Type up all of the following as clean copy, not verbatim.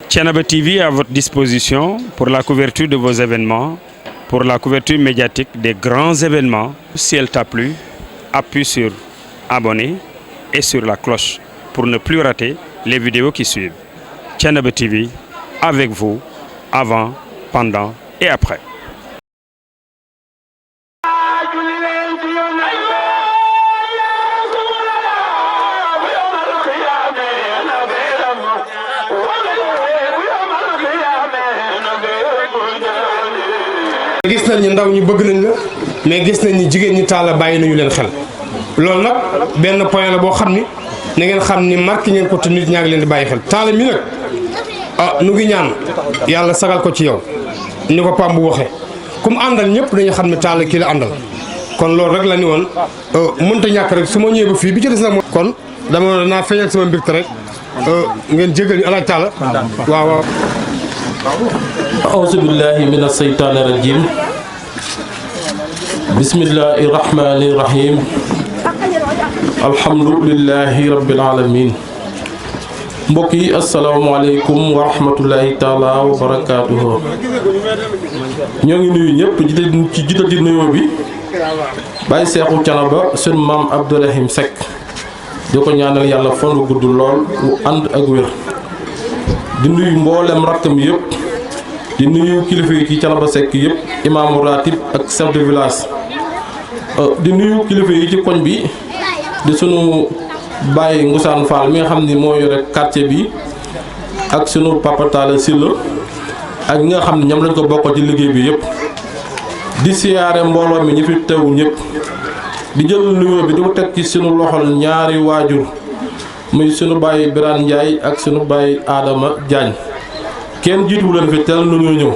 Thiénaba TV est à votre disposition pour la couverture de vos événements, pour la couverture médiatique des grands événements. Si elle t'a plu, appuie sur abonner et sur la cloche pour ne plus rater les vidéos qui suivent. Thiénaba TV, avec vous, avant, pendant et après. gis nañ ni ndaw ñi bëgg nañ la mais gis nañ ni jigéen ñi Talla bàyyi nañu leen xel loolu nag benn point la boo xam ni na ngeen xam ni marqué ngeen ko te nit ñaa ngi leen di bàyyi xel Talla mi nag nu ngi ñaan yàlla sagal ko ci yow ni ko Pam bu waxee ku mu àndal ñëpp dañu xam ne Talla kii la àndal kon loolu rek la ni woon mënta ñàkk rek su ma ñëwee ba fii bi ci des nag kon dama naa feeñal sama mbégte rek ngeen jégal ñu alaaj Talla waaw waaw. أعوذ بالله من الشيطان الرجيم بسم الله الرحمن الرحيم الحمد لله رب العالمين mbokki asalaamaaleykum wa rahmatullahi taala wa barakaatuhu ñoo ngi nuyu ñëpp ci jiital di nuyoo bi Baye Seexu Thiénaba seen maam Abdourahim Seck di ko ñaanal yàlla fan wu gudd lool wu ànd ak wér di nuyu mboolem rakkam yëpp di nuyu kilifa yi ci Thiénaba Seck yëpp imaamu ratib ak chef de village di nuyu kilifa yi ci koñ bi di sunu Baye Ngusaan Fall mi nga xam ni moo yore quartier bi ak sunu Papa Talla Sylla ak ñi nga xam ne ñoom lañ ko bokk ci liggéey bi yëpp di siyaare mbooloo mi ñu fi teew ñëpp di jël nuyoo bi di ko teg ci sunu loxol ñaari waajur muy sunu Baye Birane Ndiaye ak sunu Baye Adama Diagne kenn jiituwu leen fi teel nu ñëw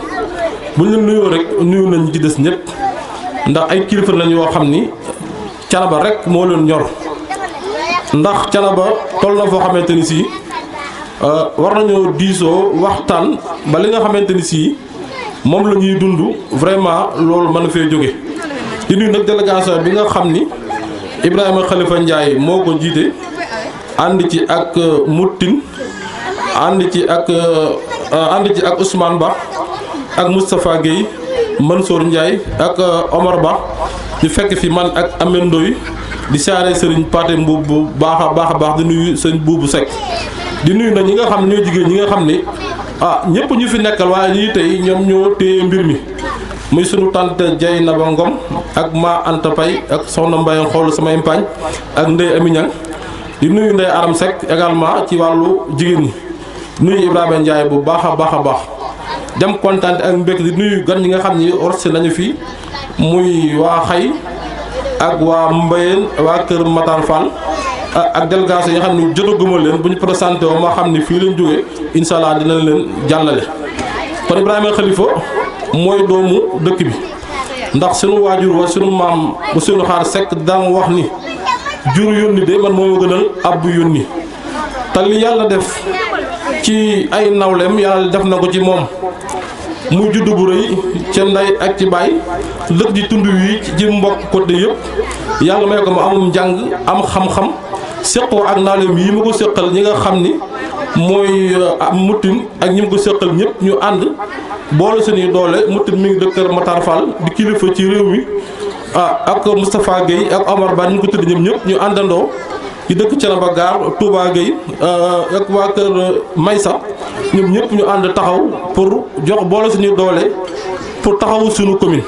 bu ñu leen nuyoo rek nuyu nañ ci des ñëpp ndax ay kilifa lañ yoo xam ni Thiénaba rek moo leen ñor ndax Thiénaba toll na foo xamante ni si war nañoo diisoo waxtaan ba li nga xamante ni si moom la ñuy dund vraiment loolu mën na fee jóge di nuyu nag délégation bi nga xam ni Ibrahima Khalifa Ndiaye moo ko jiite ànd ci ak Moutin ànd ci ak Ousmane Ba ak Moustapha Guèye Mansour Ndiaye ak Omar Ba ñu fekk fi man ak Amendoy di saare sëriñ Paté Mbuub bu baax a baax di nuyu sëriñ Buubu Seck di nuyu nag ñi nga xam ne ñoo jigéen ñi nga xam ne ñëpp ñu fi nekkal waaye ñii tey ñoom ñoo téye mbir mi muy sunu tante Dieynaba Ngom ak Ma Anta Pay ak soxna Mbaye xool samay mpaañ ak Ndey Ami Ñang di nuyu Ndey Aram Seck également ci wàllu jigéen ñi nuyu Ibrahima Ndiaye bu baax a baax dem kontaan ak mbég di nuyu gan ñi nga xam ni orsi nañu fi muy waa xay ak waa Mbayeen waa kër Matar Fall ak délégation yi nga xam ne jotaguma leen bu ñu présenté woo ma xam ni fii lañ jógee incha allah dina leen jàllale. kon Ibrahima Khalifa mooy doomu dëkk bi ndax sunu waajur wa sunu maam bu sunu xaar Seck daan wax ni jur yónni de man moo ma gënal ab bu yónni te li yàlla def ci ay nawleem yàlla def na ko ci moom. muy juddu bu rëy ca ndey ak ci baay lëg di tund wi ci mbokk côté yëpp yàlla may ko ma amum njàng am xam-xam séqoo ak naaleem yi ma ko séqal ñi nga xam ni mooy Moutin ak ñi ma ko séqal ñëpp ñu ànd boole suñuy doole Moutin mi ngi dëkk Kër Matar Fall di kilifa ci réew mi ak Moustapha Guèye ak Omar Ba ñu ko tudd ñoom ñëpp ñu àndandoo di dëkk Thiénaba Gare Touba Guèye ak waa kër Maysa ñoom ñëpp ñu ànd taxaw pour jox boole suñu doole pour taxawu suñu commune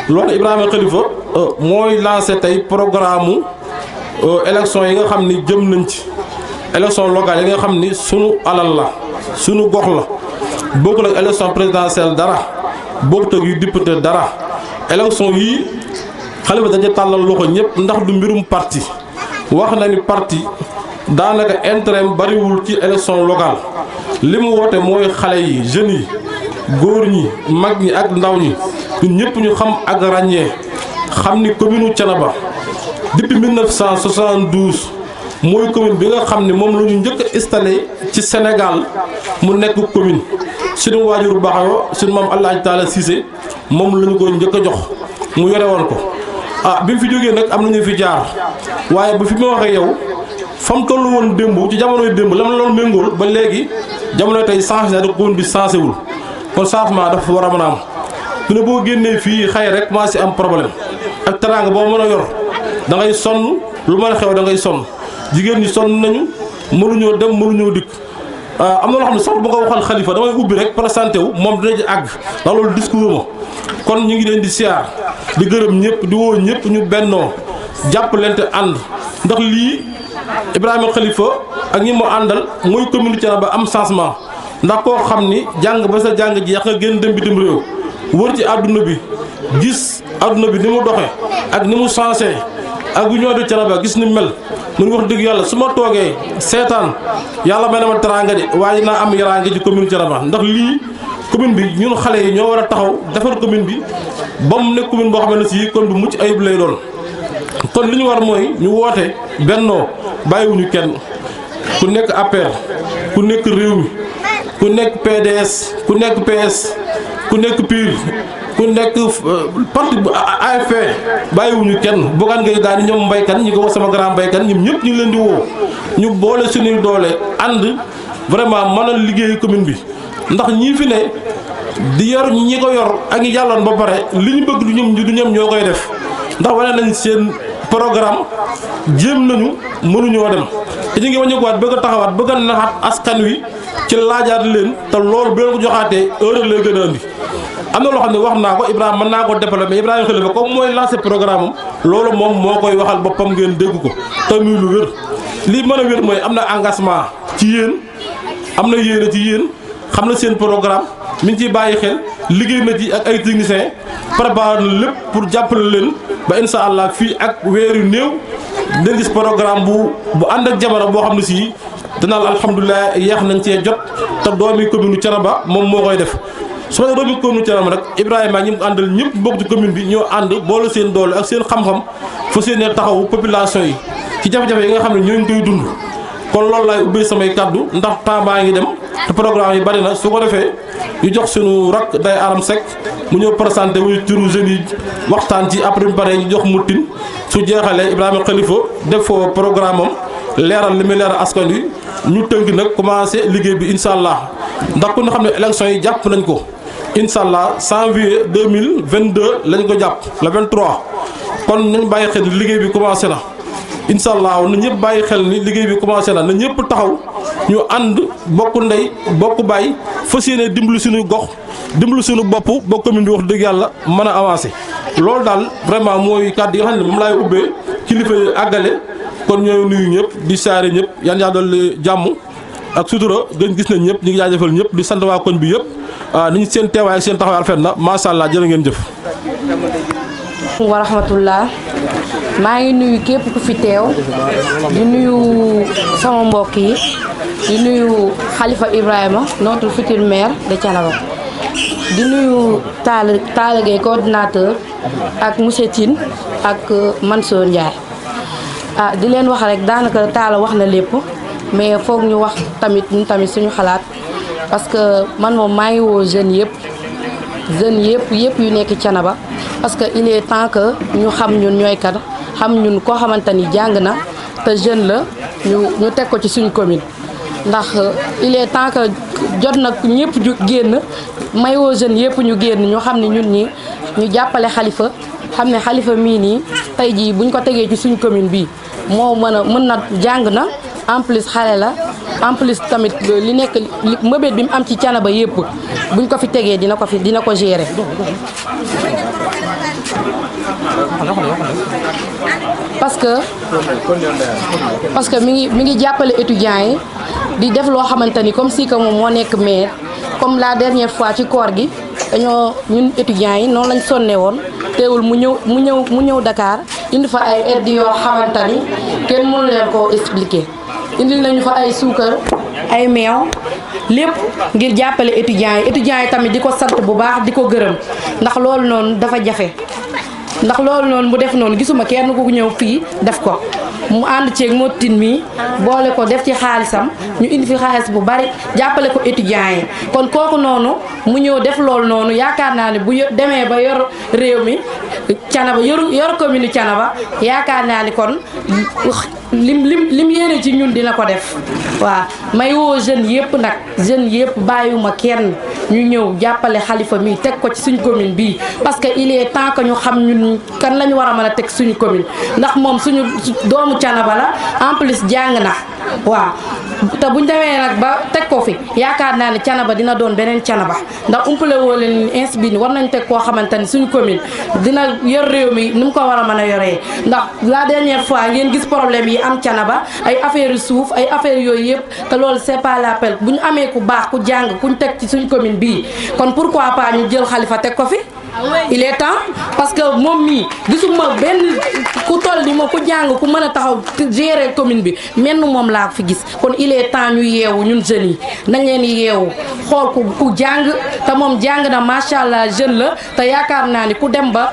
loolu Ibrahima Khalifa mooy lancé tey programme élection yi nga xam ni jëm nañ ci élection locale yi nga xam ni sunu alal la sunu gox la bokkul ak élection présidentielle dara bokkut ak yu député dara élection yii Khalifa dañu tàllal loxo ñëpp ndax du mbirum parti wax na ni parti daanaka intérêt bariwul ci élection locale li mu woote mooy xale yi jeunes yi góor ñi mag ñi ak ndaw ñi ñun ñëpp ñu xam ak ràññee xam ni commune Thiénaba depuis 1972 mooy commune bi nga xam ne moom la ñu njëkk a installé ci Sénégal mu nekk commune suñu waajur baaxoo suñu maam Alaaji Talla Cissé moom la ñu ko njëkk a jox mu yore woon ko bi mu fi jógee nag am nañu fi jaar waaye bu fi ma waxee yow fa mu toll woon démb ci jamonoy démb la ma loon méngool ba léegi jamono tey changé na da commune bi changé wul kon changement dafa war a mën a am su ne boo génnee fii xëy rek commencé am problème ak teraanga boo mën a yor da ngay sonn lu mën a xew da ngay sonn jigéen ñi sonn nañu mënuñoo dem mënuñoo dikk am na loo xam ne sax bu nga waxal xalifa damay ubbi rek présenté wu moom dina ci àgg ndax loolu discours ma kon ñu ngi leen di siyaar di gërëm ñëpp di woo ñëpp ñu bennoo jàppalante ànd ndax lii Ibrahima Khalifa ak ñi mu àndal mooy commune Thiénaba am changement ndax koo xam ni jàng ba sa jàng jeex nga génn dem bitim réew wër ci àdduna bi gis àdduna bi ni mu doxee ak ni mu changé ak union de Thiénaba gis ni mel mun wax dëgg yàlla su ma toogee seetaan yàlla may na ma teraanga de waaye naa am yaraange ci commune Thiénaba ndax lii commune bi ñun xale yi ñoo war a taxaw defar commune bi ba mu nekk commune boo xam ne si kon bu mucc ayib lay doon kon li ñu war mooy ñu woote bennoo bàyyiwuñu kenn ku nekk APR ku nekk réew mi ku nekk PDS ku nekk PS ku nekk PUR ku nekk parti AFP bàyyiwuñu kenn boogaan ngay daal di ñoom mbaykan ñi ko wax sama grand mbaykan ñoom ñëpp ñu ngi leen di woo ñu boole suñuy doole ànd vraiment mën a liggéey commune bi ndax ñii fi ne di yor ñi ko yor ak ñi jàlloon ba pare li ñu bëgg du ñoom ñoo koy def ndax wane nañ seen programme jéem nañu mënuñoo dem te ñu ngi wàññikuwaat bëgg a taxawaat bëgg a naxaat askan wi ci laajaat leen te loolu bu leen ko joxaatee heure lay gën a andi am na loo xam ne wax naa ko Ibrahima mën naa ko développé mais Ibrahima Khalifa comme mooy lancé programme am loolu moom moo koy waxal boppam ngeen dégg ko te muy lu wér lii mën a wér mooy am na engagement ci yéen am na yéene ci yéen xam na seen programme mi ngi ciy bàyyi xel liggéey na ci ak ay techniciens préparé na lépp pour jàppale leen ba incha allah fii ak weer yu néew dinañ gis programme bu ànd ak jamono boo xam ne si danaa alhamdulilah yeex nañ cee jot te doomi commune Thiénaba moom moo koy def. su ma nee doomi commune Thiénaba nag Ibrahima ñi mu àndal ñëpp bokk ci commune bi ñoo ànd boole seen doole ak seen xam-xam fa seen taxawu population yi ci jafe-jafe yi nga xam ne ñoo ngi koy dund. kon loolu laay ubbee samay kaddu ndax temps baa ngi dem te programme yi bari na su ko defee ñu jox sunu rak day aram sec mu ñëw présenté wu turu jeunes yi waxtaan ci après mu pare ñu jox mutin su jeexalee Ibrahima Khalifa def foo programme am leeral li muy leeral askan wi ñu tënk nag commencé liggéey bi incha allah ndax ku ñu xam ne élection yi jàpp nañ ko incha allah janvier 2022 lañ ko jàpp le 23 kon nañ bàyyi xel liggéey bi commencé na. incha allah na ñëpp bàyyi xel ni liggéey bi commencé na ñëpp taxaw ñu ànd bokk ndey bokk bàyyi fas yéene dimbali suñu gox dimbali suñu bopp ba commune bi wax dëgg yàlla mën a avancé loolu daal vraiment mooy kàddu yi nga xam ne moom laay ubbee kilifa yi àggale kon ñooy nuyu ñëpp di saare ñëpp yan yaa dolli jàmm ak sutura gën gis nañ ñëpp ñu ngi jaajëfal ñëpp di sant waa koñ bi yëpp ni ñu seen teewaay ak seen taxawaay rafet na macha allah jërë ngeen jëf. wa rahmatullah maa ngi nuyu képp ku fi teew di nuyu sama mbokk yi di nuyu Khalifa Ibrahima notre futur maire de Thiénaba di nuyu Talla Gueye coordinateur ak monsieur Tine ak Mansour Ndiaye di leen wax rek daanaka Talla wax na lépp mais foog ñu wax tamit ñun tamit suñu xalaat parce que man moom maa ngi woo jeunes yëpp yu nekk Thiénaba parce que il est temps que ñu xam ñun ñooy kat xam ñun koo xamante ni jàng na te jeune la ñu teg ko ci suñu commune ndax il est temps que jot na ñëpp ju génn may woo jeunes yëpp ñu génn ñu xam ne ñun ñi ñu jàppale Khalifa xam ne Khalifa mii nii tey jii buñ ko tegee ci suñu commune bii moo mën na jàng na en plus xale la en plus tamit li nekk mbëbët bi mu am ci Thiénaba yëpp buñ ko fi tegee dina ko gérer. parce que mi ngi jàppale étudiants yi di def loo xamante ni comme si que moom moo nekk maire comme la dernière fois ci koor gi dañoo ñun étudiants yi noonu lañ sonne woon teewul mu ñëw Dakar indi fa ay aides yoo xamante ni kenn mënu leen koo expliquer indil nañu fa ay suukar ay meew lépp ngir jàppale étudiants yi tamit di ko sant bu baax di ko gërëm ndax loolu noonu dafa jafe ndax loolu noonu mu def noonu gisuma kenn ku ñëw fii def ko mu ànd ceeg motin mi boole ko def ci xaalisam ñu indi fi xaalis bu bari jàppale ko étudiants yi kon kooku noonu mu ñëw def loolu noonu yaakaar naa ne bu demee ba yor réew mi Thiénaba yor commune Thiénaba yaakaar naa ni kon lim yéene ci ñun dina ko def waaw may woo jeunes yëpp nag jeunes yëpp bàyyiwuma kenn ñu ñëw jàppale Khalifa mi teg ko ci suñ commune bii parce que il est temps que ñu xam ñun kan la ñu war a mën a teg suñu commune ndax moom suñu doomu Thiénaba la en plus jàng na waaw te buñ demee nag ba teg ko fi yaakaar naa ne Thiénaba dina doon beneen Thiénaba ndax umpale woo leen ins bi war nañ teg koo xamante ni suñu commune dina yor réew mi ni mu ko war a mën a yoree ndax la dernière fois ngeen gis problème yi am Thiénaba ay affaire suuf ay affaire yooyu yëpp te loolu c'est pas l'appel bu ñu amee ku baax ku jàng kuñ teg ci suñu commune bii kon pourquoi pas ñu jël Khalifa teg ko fi il est temps parce que moom mii gisuma benn ku toll ni ma ku jàng ku mën a taxaw gérer commune bi menn moom laa fi gis kon il est temps ñu yeewu ñun jeunes yi nañ leen yeewu xool ku jàng te moom jàng na macha allah jeune la te yaakaar naa ni ku dem ba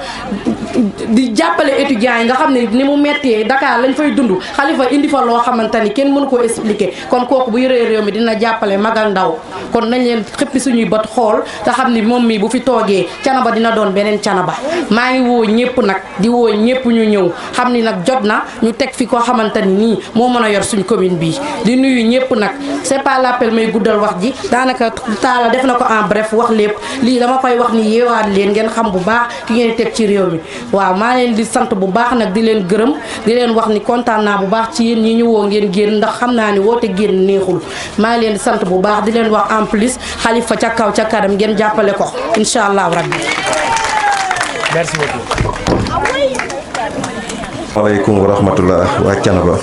di jàppale étudiants yi nga xam ne ni mu méttee Dakar lañ fay dund Khalifa indi fa loo xamante ni kenn mënu koo expliquer kon kooku bu yoree réew mi dina jàppale mag ak ndaw kon nañ leen xippi suñuy bët xool te xam ni moom mii bu fi toogee Thiénaba dina doon beneen Thiénaba maa ngi woo ñëpp nag di woo ñëpp ñu ñëw xam ni nag jot na ñu teg fi koo xamante ni nii moo mën a yor suñ commune bii di nuyu ñëpp nag c'est pas l'appel may guddal wax ji daanaka taala def na ko en bref wax lépp lii dama koy wax ni yeewaat leen ngeen xam bu baax ki ngeen teg ci réew mi waaw maa leen di sant bu baax nag di leen gërëm di leen wax ni kontaan naa bu baax ci yéen ñi ñu woo ngeen génn ndax xam naa ni woote génn neexul maa leen di sant bu baax di leen wax en plus Khalifa ca kaw ca kanam ngeen jàppale ko incha allah rabbi. Merci beaucoup. Waaleykum wa rahmatullah waa Thiénaba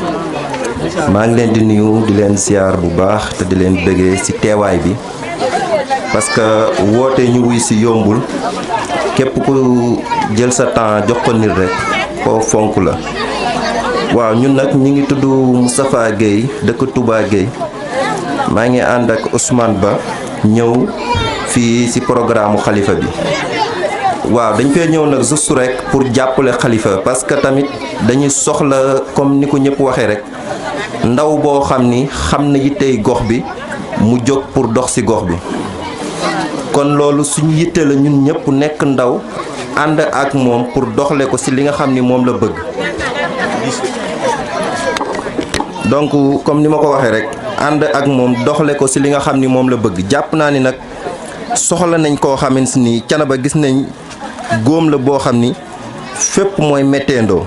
maa ngi leen di nuyu di leen siyaar bu baax te di leen bëggee ci teewaay bi parce que woote ñu wuy ci yombul képp ku jël sa temps jox ko nit rek koo fonk la waaw ñun nag ñu ngi tudd Moustapha Guèye dëkk Touba Guèye maa ngi ànd ak Ousmane Ba ñëw fii ci programme Khalifa bi waaw dañ fee ñëw nag juste rek pour jàppale Khalifa parce que tamit dañuy soxla comme ni ko ñëpp waxee rek ndaw boo xam ni xam na yittey gox bi mu jóg pour dox ci gox bi kon loolu suñu yitte la ñun ñëpp nekk ndaw ànd ak moom pour doxle ko ci li nga xam ni moom la bëgg donc comme ni ma ko waxee rek ànd ak moom doxle ko ci li nga xam ni moom la bëgg jàpp naa ni nag soxla nañ koo xamante ni Thiénaba gis nañ góom la boo xam ni fépp mooy metteendoo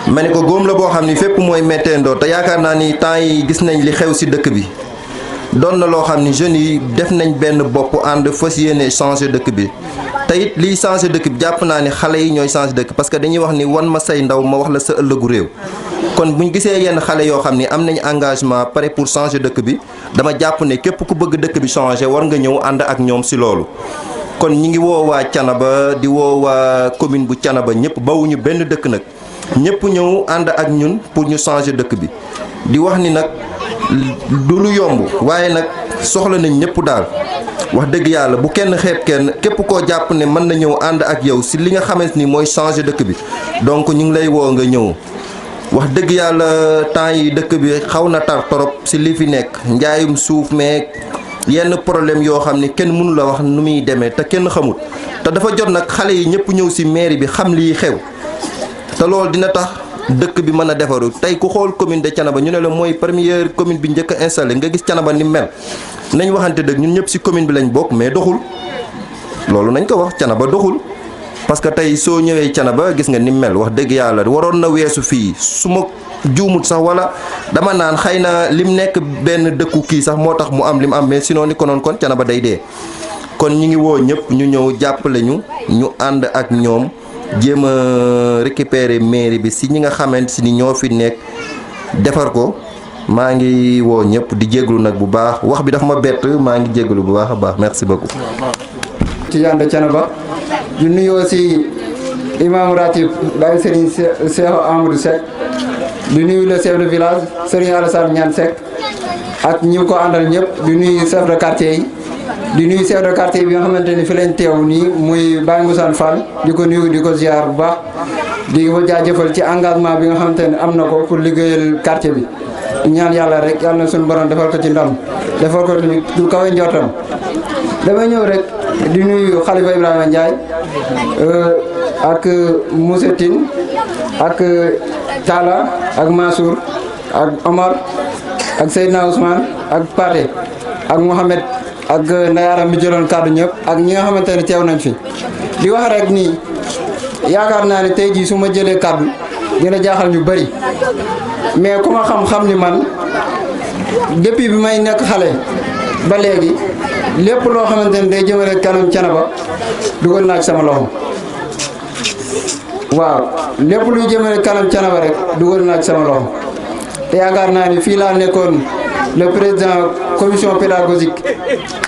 ma ne ko góom la boo xam ni fépp mooy metteendoo te yaakaar naa ni temps yi gis nañ li xew ci dëkk bi doon na loo xam ni jeunes yi def nañ benn bopp ànd fas yéene changer dëkk bi te it liy changer dëkk bi jàpp naa ni xale yi ñooy changer dëkk parce que dañuy wax ni wan ma say ndaw ma wax la sa ëllëgu réew kon buñ gisee yenn xale yoo xam ni am nañ engagement pare pour changer dëkk bi dama jàpp ne képp ku bëgg dëkk bi changer war nga ñëw ànd ak ñoom ci loolu kon ñi ngi woo waa Thiénaba di woo waa commune bu Thiénaba ñëpp bawuñu benn dëkk nag ñëpp ñëw ànd ak ñun pour ñu changer dëkk bi di wax ni nag du lu yomb waaye nag soxla nañ ñëpp daal wax dëgg yàlla bu kenn xeeb kenn képp koo jàpp ne mën na ñëw ànd ak yow ci li nga xamante ni mooy changer dëkk bi donc ñu ngi lay woo nga ñëw wax dëgg yàlla temps yi dëkk bi xaw na tar torop ci li fi nekk njaayum suuf meek yenn problème yoo xam ni kenn mënu la wax nu muy demee te kenn xamul te dafa jot nag xale yi ñëpp ñëw ci mairie bi xam lii xew te loolu dina tax dëkk bi mën a defaru tey ku xool commune de Thiénaba ñu ne la mooy première commune bi njëkk a installé nga gis Thiénaba ni mel nañ waxante dëgg ñun ñëpp ci commune bi lañ bokk mais doxul loolu nañ ko wax Thiénaba doxul parce que tey soo ñëwee Thiénaba gis nga ni mel wax dëgg yàlla waroon na weesu fii su ma juumut sax wala dama naan xëy na lim nekk benn dëkku kii sax moo tax mu am lim am mais sinon ni konoon kon Thiénaba day dee kon ñi ngi woo ñëpp ñu ñëw jàppale ñu ànd ak ñoom jéem a récupérer mairie bi si ñi nga xamante ni ñoo fi nekk defar ko maa ngi woo ñëpp di jéglu nag bu baax wax bi dafa ma bett maa ngi jéglu bu baax a baax merci beaucoup. Tidiane de Thiénaba di nuyu aussi imam ratib Baye Serigne Cheikh Amadou Seck di nuyu le chef de village Serigne Alassane Niane Seck ak ñi ko àndal ñëpp di nuyu chef de quartier yi di nuyu chef de quartier bi nga xamante ni fi leen teew nii muy Baye Moussane Fall di ko nuyu di ko ziar bu baax di ko jaajëfal ci engagement bi nga xamante ne am na ko pour liggéeyal quartier bi ñaan yàlla rek yàlla na suñu borom defal ko ci ndam defal ko du kawe njortam damay ñëw rek di nuyu Khalifa Ibrahima Ndiaye ak Moussa Tine ak Talla ak Mansour ak Omar ak Seydina Ousmane ak Paté ak Mohamed ak Ndayaram mi jëloon kàddu ñëpp ak ñi nga xamante ne teew nañ fi di wax rek nii yaakaar naa ne tey jii su ma jëlee kàddu dina jaaxal ñu bari mais ku ma xam-xam ni man depuis bi may nekk xale ba léegi lépp loo xamante ne day jëmale kanam Thiénaba dugal naa ci sama loxo waaw lépp luy jëmale kanam Thiénaba rek dugal naa ci sama loxo te yaakaar naa ni fii laa nekkoon le président commission pédagogique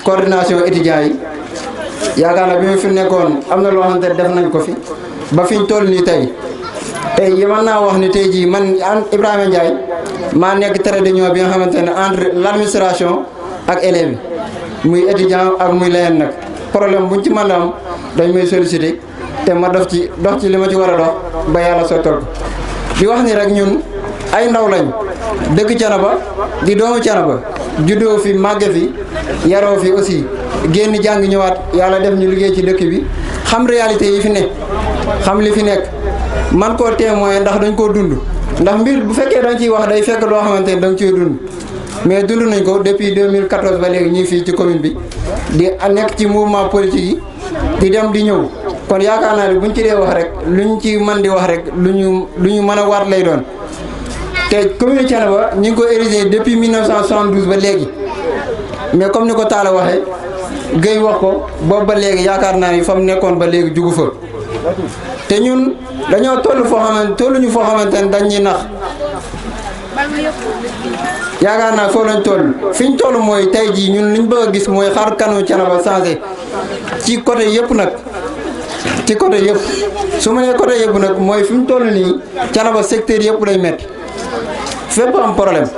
coordination étudiants yi yaakaar naa bi ma fi nekkoon am na loo xamante ne def nañ ko fi ba fi ñu toll nii tey mën naa wax ni tey jii man Ibrahima Ndiaye maa nekk trait d'union bi nga xamante ne entre l'administration ak élèves yi muy étudiant ak muy leneen nag problème buñ ci mën a am dañ may solliciter te ma dox ci li ma ci war a dox ba yàlla sottal ko di wax ni rek ñun ay ndaw lañ dëkk Thiénaba di doomu Thiénaba juddoo fi màgge fi yaroo fi aussi génn jàng ñëwaat yàlla def ñu liggéey ci dëkk bi xam réalité yi fi nekk xam li fi nekk man koo témoin ndax dañ koo dund ndax mbir bu fekkee dañ ciy wax day fekk loo xamante ne dañ ciy dund mais dund nañ ko depuis 2014 ba léegi ñuy fii ci commune bi di nekk ci mouvement politique yi di dem di ñëw kon yaakaar naa ne buñ ci dee wax rek luñ ci mën di wax rek lu ñu mën a waat lay doon te commune Thiénaba ñu ngi ko érigé depuis 1972 ba léegi mais comme ni ko Talla waxee Guèye wax ko boobu ba léegi yaakaar naa ni fa mu nekkoon ba léegi jugu fa te ñun dañoo tolluñu foo xamante ne dañ ñuy nax yaakaar naa foo lañ toll fi ñu toll mooy tey jii ñun liñ bëgg a gis mooy xar kanu Thiénaba changé ci côté yëpp nag ci côté yëpp su ma nee côté yëpp nag mooy fi mu toll nii Thiénaba secteur yëpp lay metti fépp am problème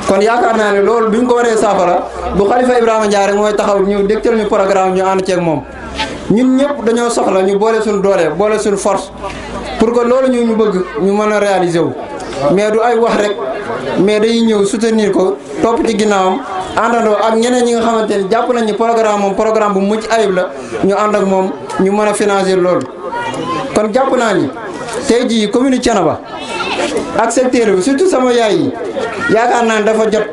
kon yaakaar naa ne loolu bi ñu ko waree saafara bu Khalifa Ibrahima Ndiaye rek mooy taxaw ñu dégtal ñu programme ñu ànd ceeg moom ñun ñëpp dañoo soxla ñu boole suñu doole boole suñu force pour que loolu ñu bëgg ñu mën a réaliser wu mais du ay wax rek mais dañuy ñëw soutenir ko topp ci ginnaawam àndandoo ak ñeneen ñi nga xamante ni jàpp nañ ni programme bu mucc ayib la ñu ànd ak moom ñu mën a financer loolu kon jàpp naa ni tey jii commune Thiénaba ak secteur bi surtout sama yaay yi yaakaar naa ne dafa jot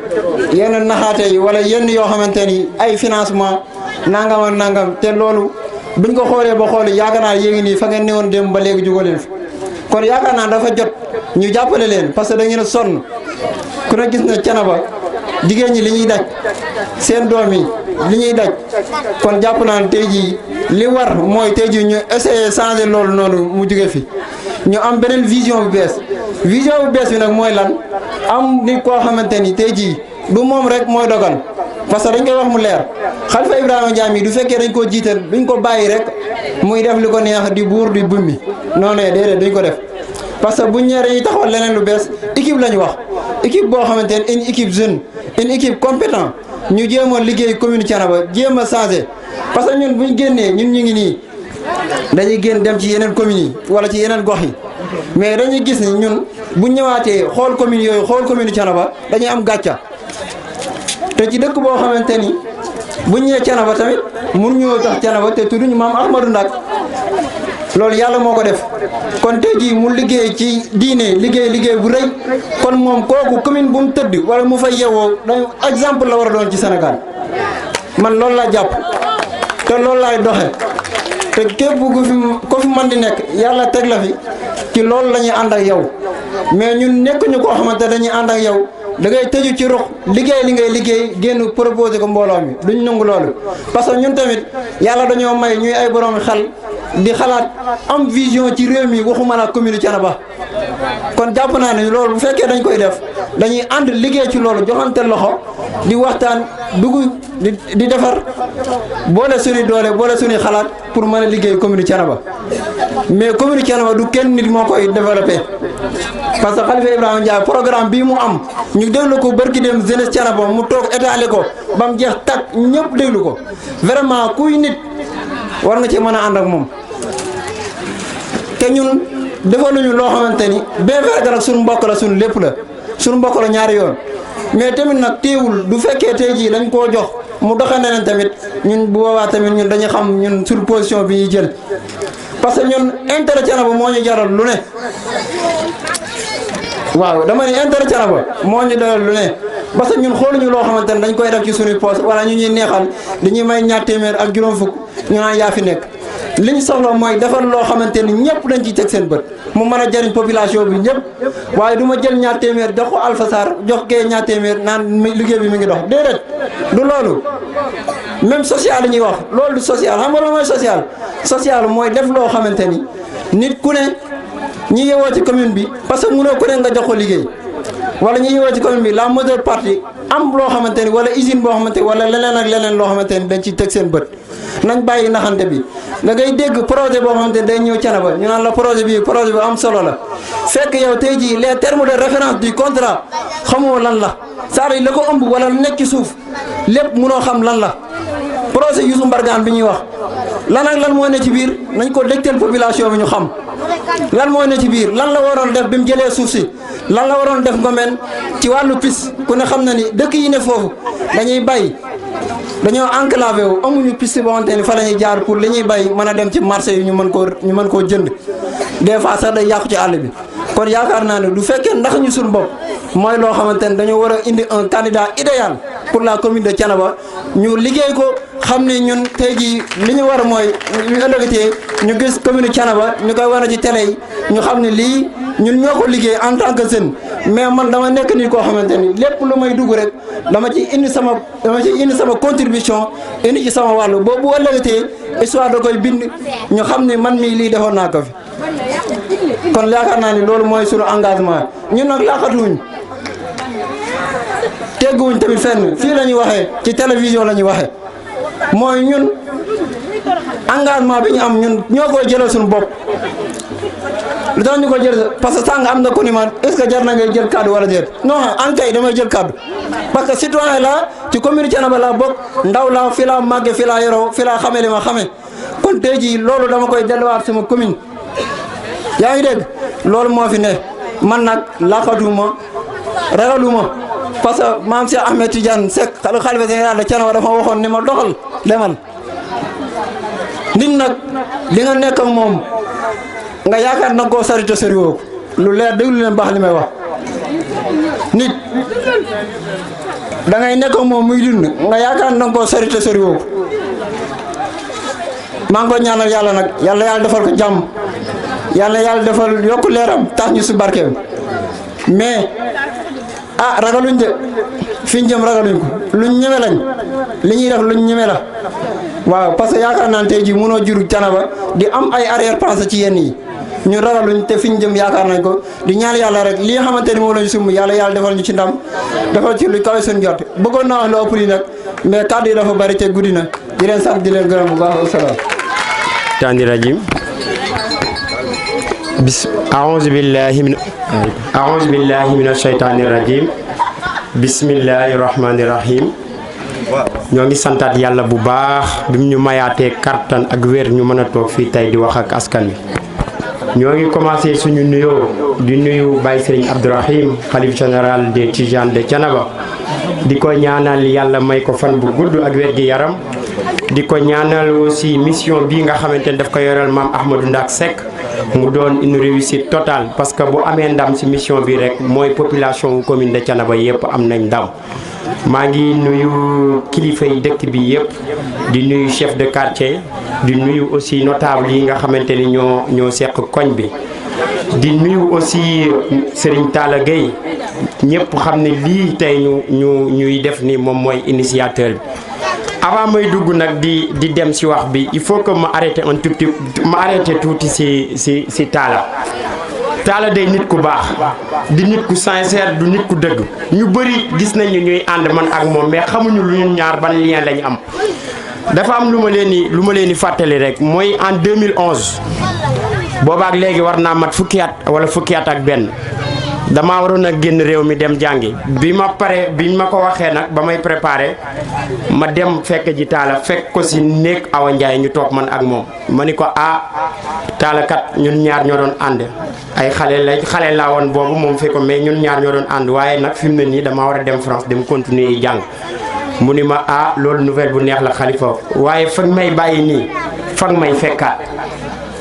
yenn naxaate yi wala yenn yoo xamante ni ay financement nangam ak nangam te loolu buñ ko xoolee ba xool yaakaar naa yéegi nii fa ngeen newoon dem ba léegi jóge leen fi kon yaakaar naa dafa jot ñu jàppale leen parce que da ngeen a sonn ku ne gis na Thiénaba jigéen ñi li ñuy daj seen doom yi li ñuy daj kon jàpp naa ne tey jii li war mooy tey jii ñu essayer changer loolu noonu mu jóge fi ñu am beneen vision bu bees bi nag mooy lan am ni koo xamante ni tey jii du moom rek mooy dogal parce que dañ koy wax mu leer Khalifa Ibrahima Ndiaye mi du fekkee dañ koo jiital duñ ko bàyyi rek muy def li ko neex di buur di bummi non déedéet duñ ko def parce que buñ ñëwee dañuy taxawal leneen lu bees équipe la ñu wax équipe boo xamante ne une équipe jeune une équipe compétent ñu jéem a liggéey commune Thiénaba jéem a changé parce que ñun buñ génnee ñun ñu ngi nii dañuy génn dem ci yeneen communes yi wala ci yeneen gox yi mais dañuy gis ni ñun bu ñëwaatee xool commune yooyu xool commune Thiénaba dañuy am gàcca te ci dëkk boo xamante ni bu ñëwee Thiénaba tamit mënuñoo tax Thiénaba te tudduñu maam Ahmadou Ndak loolu yàlla moo ko def kon tey jii mu liggéey ci diine liggéey bu rëy kon moom kooku commune bu mu tëdd wala mu fay yewoo dañu exemple la war a doon ci Sénégal man loolu laa jàpp te loolu laay doxe te képp ku fi man di nekk yàlla teg la fi ci loolu la ñuy ànd ak yow mais ñun nekkuñu koo xamante dañuy ànd ak yow da ngay tëju ci ruq liggéey li ngay liggéey génn proposé ko mbooloo mi duñ nangu loolu parce que ñun tamit yàlla dañoo may ñuy ay borom xel di xalaat am vision ci réew mi waxuma la commune Thiénaba kon jàpp naa ne loolu bu fekkee dañ koy def dañuy ànd liggéey ci loolu joxante loxo di waxtaan dugg di defar boole suñu doole boole suñu xalaat pour mën a liggéey commune Thiénaba mais commune Thiénaba du kenn nit moo koy développé parce que Khalifa Ibrahima Ndiaye programme bii mu am ñu déglu ko barki dem jeunesse Thiénaba mu toog étalé ko ba mu jeex takk ñëpp déglu ko vraiment kuy nit war nga ci mën a ànd ak moom te ñun defaluñu loo xamante ni bien vrai que nag suñu mbokk la suñu lépp la suñu mbokk la ñaari yoon mais tamit nag teewul du fekkee tey jii dañ koo jox mu doxee neneen tamit ñun bu boobaa tamit ñun dañu xam ñun suñu position bi ñuy jël parce que ñun intérêt Thiénaba moo ñu jaral lu ne waaw dama ne intérêt Thiénaba moo ñu jaral lu ne parce que ñun xooluñu loo xamante ne dañ koy def ci suñu poste wala ñu ñuy neexal dañuy may ñaar téeméer ak juróom fukk ñu naan yaa fi nekk li ñu soxla mooy defar loo xamante ni ñëpp dañ ciy teg seen bët mu mën a jëriñ population bi ñëpp waaye du ma jël ñaar téeméer jox ko Alpha Sarr jox kee ñaar téeméer naan liggéey bi mi ngi dox déedéet du loolu même social li ñuy wax loolu du social xam nga loolu mooy social mooy def loo xamante ni nit ku ne ñi yewoo ci commune bi parce que mënoo ku ne nga jox ko liggéey wala ñi yewoo ci commune bi la majeure partie am loo xamante ni wala usine boo xamante ni wala leneen ak leneen loo xamante ni dañ ciy teg seen bët nañ bàyyi naxante bi da ngay dégg projet boo xamante ni day ñëw Thiénaba ñu naan la projet bi am solo la fekk yow tey jii les termes de référence du contrat xamoo lan la c'est-à-dire la ko ëmb wala lu nekk ci suuf lépp mënoo xam lan la projet Youssou Mbargane bi ñuy wax lan ak lan moo ne ci biir nañ ko dégtal population bi ñu xam lan moo ne ci biir lan la waroon def bi mu jëlee suuf si lan la waroon def Ngomen ci wàllu piste ku ne xam na ni dëkk yi ne foofu dañuy bay dañoo enclavé wu amuñu piste boo xamante ni fa la ñuy jaar pour li ñuy bay mën a dem ci marché yi ñu mën koo jënd des fois sax day yàqu ci àll bi kon yaakaar naa ne du fekkee ndax ñu suñu bopp mooy loo xamante ne dañoo war a indi un candidat idéal pour la commune de Thiénaba ñu liggéey ko xam ne ñun tey jii li ñu war mooy ñu ëllëgatee ñu gis commune Thiénaba ñu koy wane ci télé yi ñu xam ne lii ñun ñoo ko liggéey en tant que jeune mais man dama nekk nit koo xamante ni lépp lu may dugg rek dama ci indi sama contribution indi ci sama wàllu boobu ëllëgatee histoire da koy bind ñu xam ne man mii lii defoon naa ko fi kon yaakaar naa ni loolu mooy suñu engagement ñun nag laaxatuwuñ tegguwuñ tamit fenn fii la ñuy waxee ci télévision la ñuy waxee mooy ñun engagement bi ñu am ñun ñoo koy jëlal suñu bopp lu tax ñu ko jël parce que sànq am na ko ni man est-ce que jar na ngay jël kaddu wala déet non en kay damay jël kaddu parce que citoyen la ci commune Thiénaba laa bokk ndaw laa fi laa màgge fi laa yoroo fi laa xamee li ma xamee kon tey jii loolu dama koy delluwaat sama commune yaa ngi dégg loolu moo fi ne man nag laqatuma ragaluma parce que maam Cheikh Ahmed Tidiane Seck xalifa général de Thiénaba dafa waxoon ni ma doxal demal nit nag li nga nekk ak moom nga yaakaar nag koo sori te soriwoo lu leer déglu leen baax li may wax nit da ngay nekk ak moom muy dund nga yaakaar nag koo sori te soriwoo maa ngi ko ñaanal yàlla nag yàlla defal ko jàmm yàlla defal yokku leeram tax ñu si barkeem mais ragaluñ de fi ñu jëm ragaluñ ko luñ ñeme lañ li ñuy def luñ ñeme la waaw parce que yaakaar naa ne tey jii mënoo juru Thiénaba di am ay arrière pensée ci yenn yi ñu ragaluñ te fi ñu jëm yaakaar nañ ko di ñaan yàlla rek li nga xamante ni moom lañ sumb yàlla defal ñu ci ndam defal ci lu kawe suñu jot bëggoon naa wax lu ëpp lii nag mais kàddu yi dafa bari te guddi na di leen sant di leen gërëm bu baax wasalaam. Tandi rajim a'uuzu billahi mina shaytaani rajim bismillahi rahmaani rahim ñoo ngi santaat yàlla bu baax bi mu ñu mayaatee kattan ak wér ñu mën a toog fii tey di wax ak askan wi ñoo ngi commencé suñu nuyoo di nuyu Baye Serigne Abdourahim xalif général des Tidianes de Thiénaba di ko ñaanal yàlla may ko fan bu gudd ak wér gi yaram di ko ñaanal aussi mission bii nga xamante ne daf ko yoral maam Ahmadou Ndak Seck mu doon une réussite totale parce que bu amee ndam ci mission bi rek mooy population commune de Thiénaba yëpp am nañ ndam. maa ngi nuyu kilifa yi dëkk bi yëpp di nuyu chef de quartier di nuyu aussi notable yi nga xamante ni ñoo seq koñ bi di nuyu aussi Serigne Talla Gueye ñëpp xam ne lii tey ñuy def ni moom mooy initiateur bi. avant may dugg nag di dem ci wax bi il faut que ma arrêté un tout petit ma arrêté tuuti ci Talla day nit ku baax di nit ku sincère du nit ku dëgg ñu bëri gis nañu ñuy ànd man ak moom mais xamuñu lu ñu ñaar ban lien lañu am dafa am lu ma leen di fàttali rek mooy en 2011 boobaak léegi war naa mat fukki at wala fukki at ak benn damaa waroon a génn réew mi dem jàngi bi ma ko waxee nag ba may préparé ma dem fekk ji Talla fekk ko ci néeg Awa Ndiaye ñu toog man ak moom ma ni ko Talla kat ñun ñaar ñoo doon ànd ay xale laa woon boobu moom fekk ko mais ñun ñaar ñoo doon ànd waaye nag fi mu ne nii damaa war a dem France dem continuer yi jàng mu ni ma loolu nouvelle bu neex la Khalifa waaye fag may bàyyi nii fag may fekkaat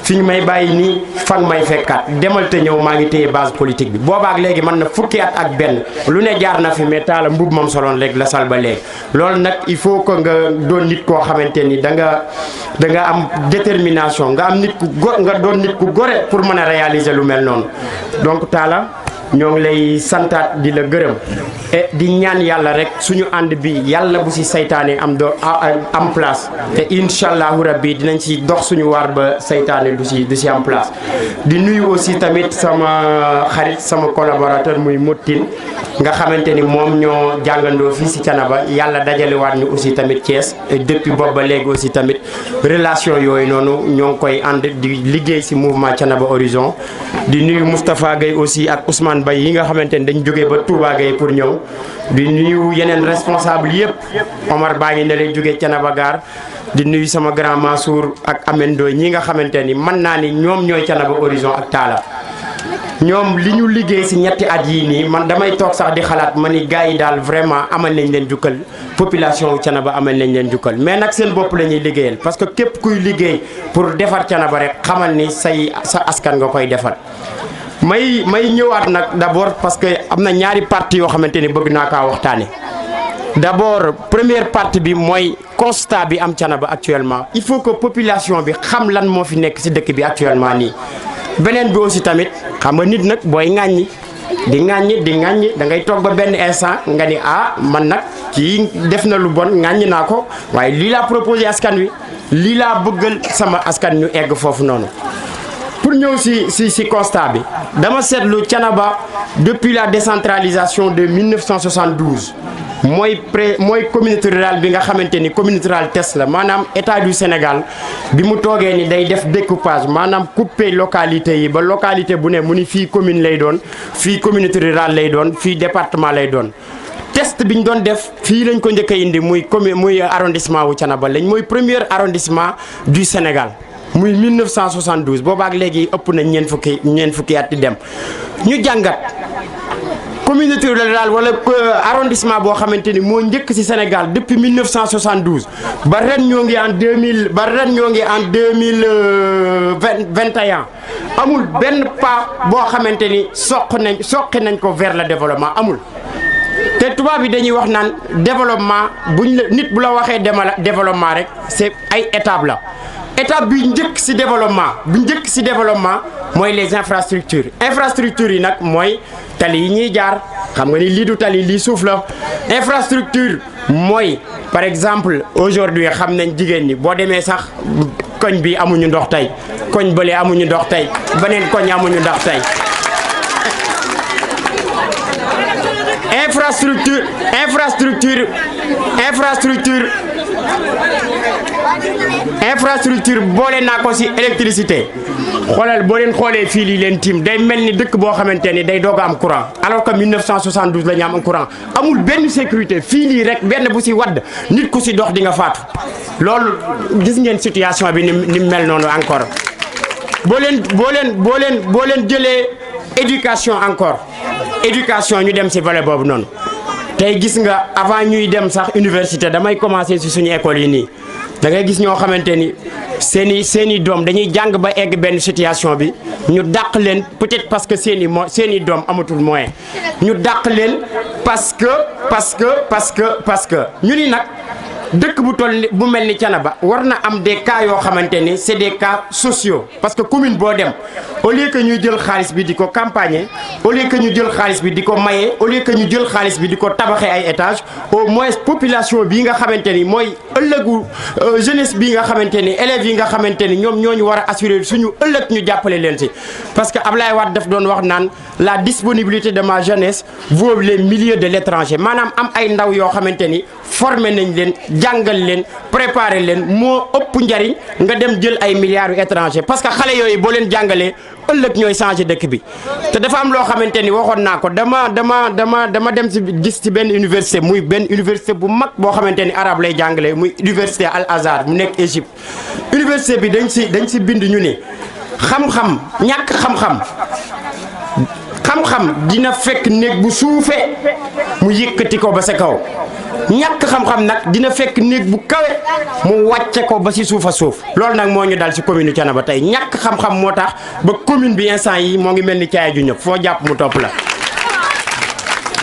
fi ñu may bàyyi nii fan may fekkaat demal te ñëw maa ngi téye base politique bi boobaak léegi man na fukki at ak benn lu ne jaar na fi mais taala mbub moom soloon léegi la sal ba léegi loolu nag il faut que nga doon nit koo xamante ni da nga am détermination nga am nit ku nga doon nit ku gore pour mën a réaliser lu mel noonu donc taala ñoo ngi lay santaat di la gërëm et di ñaan yàlla rek suñu ànd bi yàlla bu si saytaane am place te incha allahu rabbi dinañ si dox suñu waar ba saytaane du si am place di nuyu aussi tamit sama xarit sama collaborateur muy Mottin nga xamante ni moom ñoo jàngandoo fii si Thiénaba yàlla dajalewaat ñu aussi tamit Thiès et depuis boobu ba léegi aussi tamit relation yooyu noonu ñoo ngi koy ànd di liggéey si mouvement Thiénaba Horizon di nuyu Moustapha Gueye aussi ak Ousmane Bay yi nga xamante ni dañ jógee ba Touba Gueye pour ñëw di nuyu yeneen responsable yëpp Omar baa ngi ne lay jógee Thiénaba Gare di nuyu sama grand Mansour ak Amendo ñi nga xamante ni mën naa ni ñoom ñooy Thiénaba Horizon ak Talla ñoom li ñu liggéey si ñetti at yii nii man damay toog sax di xalaat ma ni gars yi daal vraiment amal nañ leen jukkal population wu Thiénaba amal nañ leen jukkal mais nag seen bopp la ñuy liggéeyal parce que képp kuy liggéey pour defar Thiénaba rek xamal ni sa askan nga koy defar. may ñëwaat nag d'abord parce que am na ñaari partie yoo xamante ni bëgg naa kaa waxtaane d'abord première partie bi mooy constat bi am Thiénaba actuellement il faut que population bi xam lan moo fi nekk si dëkk bi actuellement nii. beneen bi aussi tamit xam nga nit nag booy ŋàññi di ŋàññi da ngay toog ba benn instant nga ni man nag kii def na lu bon ŋàññi naa ko waaye lii laa proposé askan wi lii laa bëggal sama askan ñu egg foofu noonu. pour ñëw si constat bi dama seetlu Thiénaba depuis la décentralisation de 1972 mooy communauté rurale bi nga xamante ni communauté rurale test la maanaam état du Sénégal bi mu toogee ni day def découpage maanaam couper localité yi ba localité bu ne mu ni fii commune lay doon fii communauté rurale lay doon fii département lay doon. test bi ñu doon def fii lañ ko njëkk a indi muy arrondissement wu Thiénaba lañ mooy premier arrondissement du Sénégal. muy 1972 boobaak léegi ëpp na ñeent fukki at di dem ñu jàngat communauté rurale wala arrondissement boo xamante ni moo njëkk ci Sénégal depuis 1972 ba ren ñoo ngi en 2021 amul benn pas boo xamante ni soqi nañ ko vers le développement amul. te tubaab bi dañuy wax naan développement nit bu la waxee développement rek c'est ay étape la. étape bi njëkk ci développement mooy les infrastructures yi nag mooy tali yi ñuy jaar xam nga ni lii du tali lii suuf la infrastructure mooy par exemple aujourd'hui xam nañ jigéen ñi boo demee sax koñ bi amuñu ndox tey koñ bële amuñu ndox tey beneen koñ amuñu ndox tey infrastructure boole naa ko ci électricité xoolal boo leen xoolee fii lii leen tiim day mel ni dëkk boo xamante ni day doog a am courant alors que 1972 la ñu am courant amul benn sécurité fii lii rek benn bu ci wadd nit ku ci dox di nga faatu loolu gis ngeen situation bi ni mel noonu encore boo leen jëlee éducation encore éducation ñu dem ci volet boobu noonu tey gis nga avant ñuy dem sax université damay commencer ci suñu école yi nii da ngay gis ñoo xamante ni seeni doom dañuy jàng ba egg benn situation bi ñu dàq leen peut-être parce que seeni doom amatul moyen ñu dàq leen parce que ñu ni nag dëkk bu toll bu mel ni Thiénaba war na am des cas yoo xamante ni c'est des cas sociaux parce que commune boo dem au lieu que ñuy jël xaalis bi di ko campagner au lieu que ñu jël xaalis bi di ko maye au lieu que ñu jël xaalis bi di ko tabaxee ay étages au moins population bii nga xamante ni mooy ëllëgu jeunesse bii nga xamante ni élèves yi nga xamante ni ñoom ñoo ñu war a assurer suñu ëllëg ñu jàppale leen ci. parce que Ablaye Wade daf doon wax naan la disponibilité de ma jeunesse vaut les milliers de l'étranger maanaam am ay ndaw yoo xamante ni formé nañ leen. jàngal leen préparer leen moo ëpp njariñ nga dem jël ay milliards yu étranger parce que xale yooyu boo leen jàngalee ëllëg ñooy changer dëkk bi te dafa am loo xamante ni waxoon naa ko dama dem ci gis ci benn université muy benn université bu mag boo xamante ni arabe lay jàngalee muy université Al Azhar mu nekk Égypte université bi dañ ci bind ñu ni ñàkk xam-xam dina fekk néeg bu suufee mu yëkkati ko ba sa kaw ñàkk xam-xam nag dina fekk néeg bu kawe mu wàcce ko ba ci suuf a suuf loolu nag moo ñu dal ci commune Thiénaba tey ñàkk xam-xam moo tax ba commune bi instant yi moo ngi mel ni caaya ju ñëpp foo jàpp mu topp la.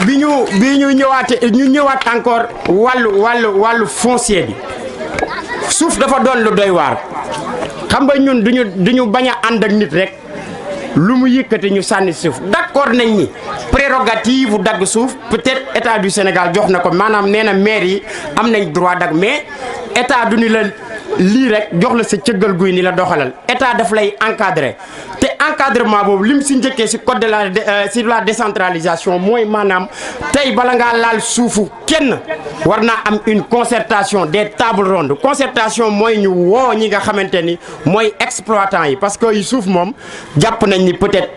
bi ñu ñëwaat encore wàllu foncier bi suuf dafa doon lu doy waar xam nga ñun duñu bañ a ànd ak nit rek lu mu yëkkati ñu sànni suuf d'accord nañ ni prérogative dagg suuf peut-être état du Sénégal jox na ko maanaam nee na maire yi am nañ droit dagg mais état du ni la lii rek jox la sa cëggal guy ni la doxalal état daf lay encadrer te encadrement boobu lim si njëkkee si code de la décentralisation mooy maanaam tey bala ngaa laal suufu kenn war naa am une concertation des tables rondes concertation mooy ñu woo ñi nga xamante ni mooy exploitant yi parce que suuf moom jàpp nañ ni peut-être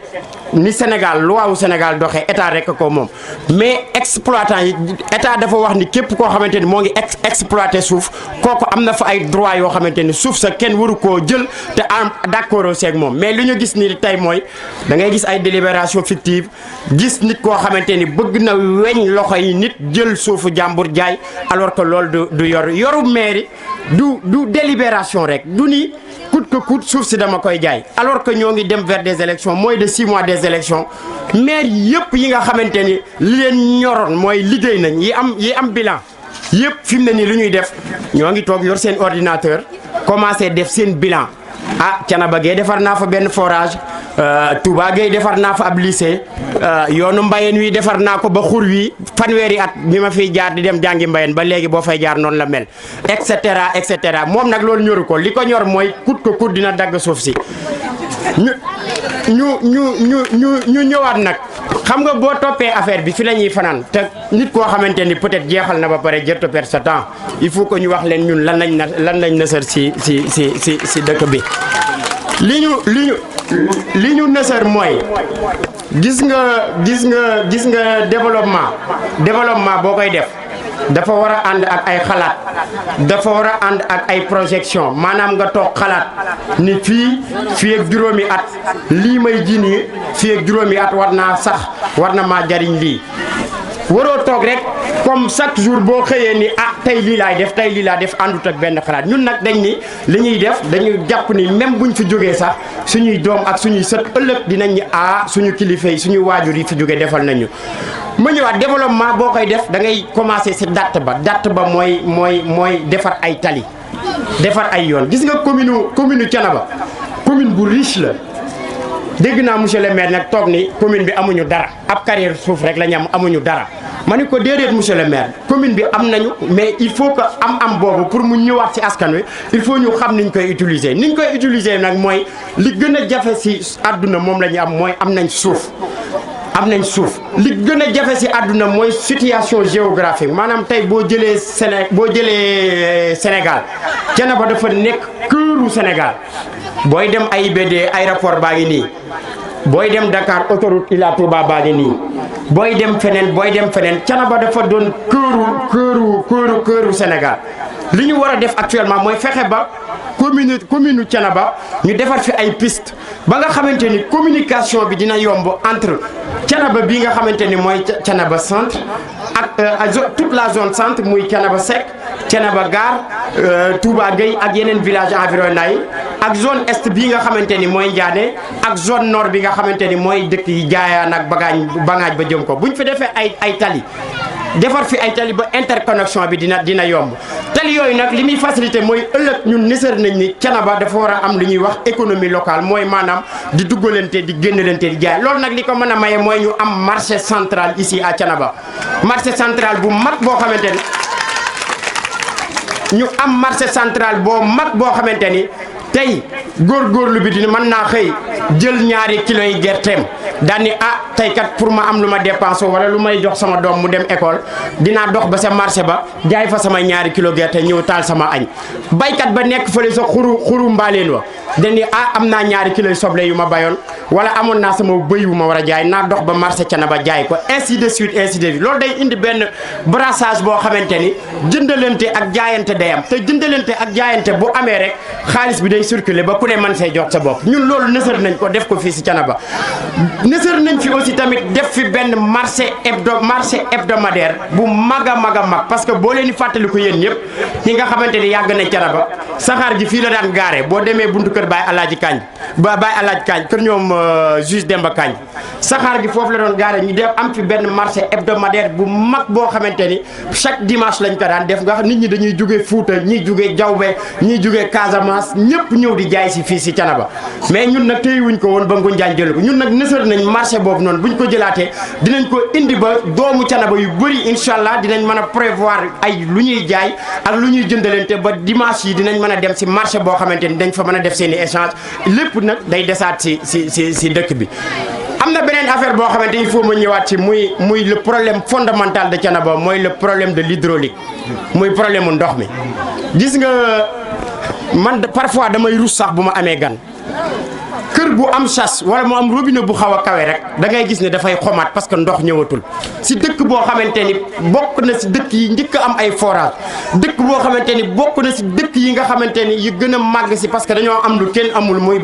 ni Sénégal loi wu Sénégal doxee état rek ko moom mais exploitant yi état dafa wax ni képp koo xamante ni moo ngi exploité suuf kooku am na fa ay droit yoo xamante ni suuf sa kenn waru koo jël te am d'accord aussi ak moom mais li ñu gis ni tey mooy da ngay gis ay délibération fictive gis nit koo xamante ni bëgg na weñ loxo yi nit jël suufu jàmbur jaay alors que loolu du yoru mairie du délibération rek du ni coûte que coûte suuf si dama koy jaay alors que ñoo ngi dem vers des élections moins de 6 mois des élections maire yëpp yi nga xamante ni li leen ñoroon mooy liggéey nañ yi am bilan yëpp fi mu ne nii lu ñuy def ñoo ngi toog yor seen ordinateur commencé def seen bilan Thiénaba Gueye defar naa fa benn forage Touba Gueye defar naa fa ab lycée yoonu Mbayeen wi defar naa ko ba xur wi fanweeri at bi ma fiy jaar di dem jàngi Mbayeen ba léegi boo fay jaar noonu la mel et cetera moom nag loolu ñoru ko li ko ñor mooy coûte que coûte dina dagg suuf si ñu ñëwaat nag xam nga boo toppee affaire bi fi la ñuy fanaan te nit koo xamante ni peut-être jeexal na ba pare jërto perdre sa temps il faut que ñu wax leen ñun lan lañ nësër si dëkk bi li ñu nësër mooy gis nga développement boo koy def dafa war a ànd ak ay xalaat dafa war a ànd ak ay projection maanaam nga toog xalaat ni fii ak juróomi at lii may ji nii fii ak juróomi at war na maa jariñ lii waroo toog rek comme chaque jour boo xëyee ni tey lii laa def àndut ak benn xalaat ñun nag dañ ni li ñuy def dañuy jàpp ni même buñ fi jógee sax suñuy doom ak suñuy sët ëllëg dinañ ni suñu kilifa yi suñu waajur yi fi jógee defal nañu ma ñëwaat développement boo koy def da ngay commencer ci date ba mooy defar ay tali defar ay yoon gis nga commune Thiénaba commune bu riche la dégg naa monsieur le maire nag toog ni commune bi amuñu dara ab carrière suuf rek la ñu amuñu dara ma ni ko déedéet monsieur le maire commune bi am nañu mais il faut que am boobu pour mu ñëwaat ci askan wi il faut ñu xam niñ koy utiliser nag mooy li gën a jafe ci àdduna moom la ñu am mooy am nañ suuf li gën a jafe ci àdduna mooy situation géographique maanaam tey boo jëlee Sénégal Thiénaba dafa nekk këru Sénégal booy dem AIBD aéroport baa ngi nii booy dem Dakar autoroute Ila Touba baa ngi nii booy dem feneen Thiénaba dafa doon këru Sénégal li ñu war a def actuellement mooy fexe ba commune Thiénaba ñu defar fi ay piste ba nga xamante ni communication bi dina yomb entre Thiénaba bi nga xamante ni mooy Thiénaba centre ak toute la zone centre muy Thiénaba Seck Thiénaba Gare Touba Gueye ak yeneen village environnants yi ak zone est bi nga xamante ni mooy Ndiané ak zone nord bi nga xamante ni mooy dëkk yi Jaayaan ak Bangaaj ba jëm ko bu ñu fi defee ay tali defar fi ay tali ba interconnexion bi dina yomb tali yooyu nag li muy facilité mooy ëllëg ñun nisër nañ ni Thiénaba dafa war a am lu ñuy wax économie locale mooy maanaam di duggalante di génnalante di jaay loolu nag li ko mën a maye mooy ñu am marché central ici à Thiénaba marché central bu mag boo xamante ni ñu am marché central boo xamante ni tey góorgóorlu bi dina mën naa xëy jël ñaari kilo yi gerteem daal ni tey kat pour ma am lu ma dépense wala lu may jox sama doom mu dem école dinaa dox ba sa marché ba jaay fa sama ñaari kilo gerte ñëw taal sama añ baykat ba nekk fële sa xuru mbaaleen wa dañu am naa ñaari kilo yu soble yu ma bayoon wala amoon naa sama bëy wu ma war a jaay naa dox ba marché Thiénaba jaay ko ainsi de suite loolu day indi benn brassage boo xamante ni jëndalante ak jaayante day am te jëndalante ak jaayante bu amee rek xaalis bi day circuler ba ku ne man see jot sa bopp ñun loolu nësër nañ ko def ko fii si Thiénaba nësër nañ fi aussi tamit def fi benn marché hebdomadaire bu mag a mag a mag parce que boo leen di fàttali ko yéen ñëpp ñi nga xamante ni yàgg na Thiénaba saxaar ji fii la daan gaare boo demee buntu kër Baye Alaaji Kañ kër ñoom juge Demba Kañ saxaar gi foofu la doon gaare ñu def am fi benn marché hebdomadaire bu mag boo xamante ni chaque dimanche lañ ko daan def nga xam nit ñi dañuy jógee Fuuta ñiy jógee Jawbe ñiy jógee Casamance ñëpp ñëw di jaay si fii si Thiénaba mais ñun nag téyewuñ ko woon ba Ngoundiane jël ko ñun nag nësër nañ marché boobu noonu buñ ko jëlaatee dinañ ko indi ba doomu Thiénaba yu bëri incha allah dinañ mën a prévoir ay lu ñuy jaay ak lu ñuy jëndalante ba dimanche yi dinañ mën a dem si marché boo xamante ni dañ fa mën a def seen i échange lépp nag day desaat si dëkk bi. am na beneen affaire boo xamante il faut ma ñëwaat ci muy le problème fondamental de Thiénaba mooy le problème de l'hydraulique muy problème mu ndox mi gis nga man parfois damay rus sax bu ma amee gan kër bu am chasse wala mu am robinet bu xaw a kawe rek da ngay gis ne dafay xomaat parce que ndox ñëwatul si dëkk boo xamante ni bokk na si dëkk yi njëkk am ay forage dëkk boo xamante ni bokk na si dëkk yi nga xamante ni yu gën a màgg si parce que dañoo am lu kenn amul muy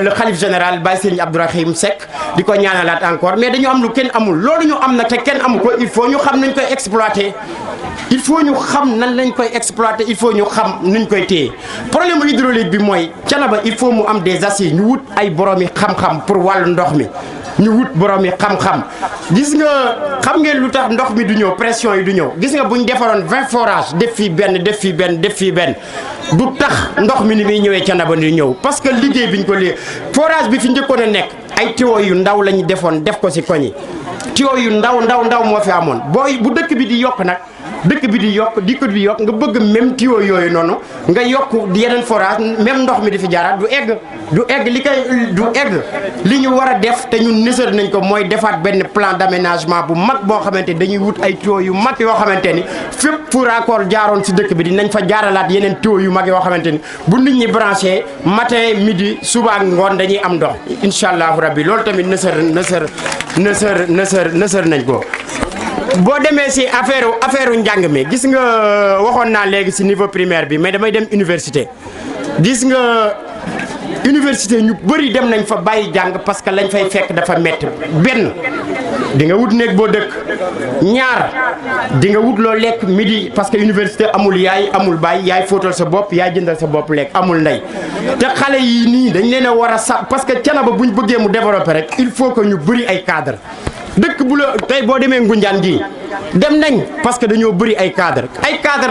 le khalife général Baye Serigne Abdourahim Seck di ko ñaanalaat encore mais dañoo am lu kenn amul loolu ñu am na te kenn amu ko il faut ñu xam nañ koy exploiter il faut ñu xam nan lañ koy exploiter il faut ñu xam nuñ koy téye problème hydraulique bi mooy Thiénaba il faut mu am des assises ñu wut ay boromi xam-xam pour wàllu ndox mi ñu wut boromi xam-xam gis nga xam ngeen lu tax ndox mi du ñëw pression yi du ñëw gis nga bu ñu defaroon 20 forages def fii benn def fii benn def fii benn du tax ndox mi ni muy ñëwee Thiénaba di ñëw parce que liggéey bi ñu ko liggéey forage bi fi njëkkoon a nekk ay tuyaux yu ndaw la ñu defoon def ko si koñ yi tuyaux yu ndaw moo fi amoon booy bu dëkk bi di yokk nag dëkk bi di yokk dikk bi yokk nga bëgg même tuyau yooyu noonu nga yokk yeneen forage même ndox mi di fi jaaraat du egg li ñu war a def te ñun nësër nañ ko mooy defaat benn plan d'aménagement bu mag boo xamante ni dañuy wut ay tuyau yu mag yoo xamante ni fépp fu raccord jaaroon si dëkk bi dinañ fa jaaralaat yeneen tuyau yu mag yoo xamante ni bu nit ñi branché matin midi suba ak ngoon dañuy am ndox incha allahu rabbi loolu tamit nësër nañ ko. boo demee si affaire njàng mi gis nga waxoon naa léegi si niveau primaire bi mais damay dem université gis nga université ñu bëri dem nañ fa bàyyi jàng parce que lañ fay fekk dafa métti benn di nga wut néeg boo dëkk ñaar di nga wut loo lekk midi parce que université amul yaay amul baay yaay fóotal sa bopp yaay jëndal sa bopp lekk amul ndey te xale yi nii dañ leen a war a sax parce que Thiénaba bu ñu bëggee mu développer rek il faut que ñu bëri ay cadre dëkk bu la tey boo demee Ngoundiane gi dem nañ parce que dañoo bëri ay cadre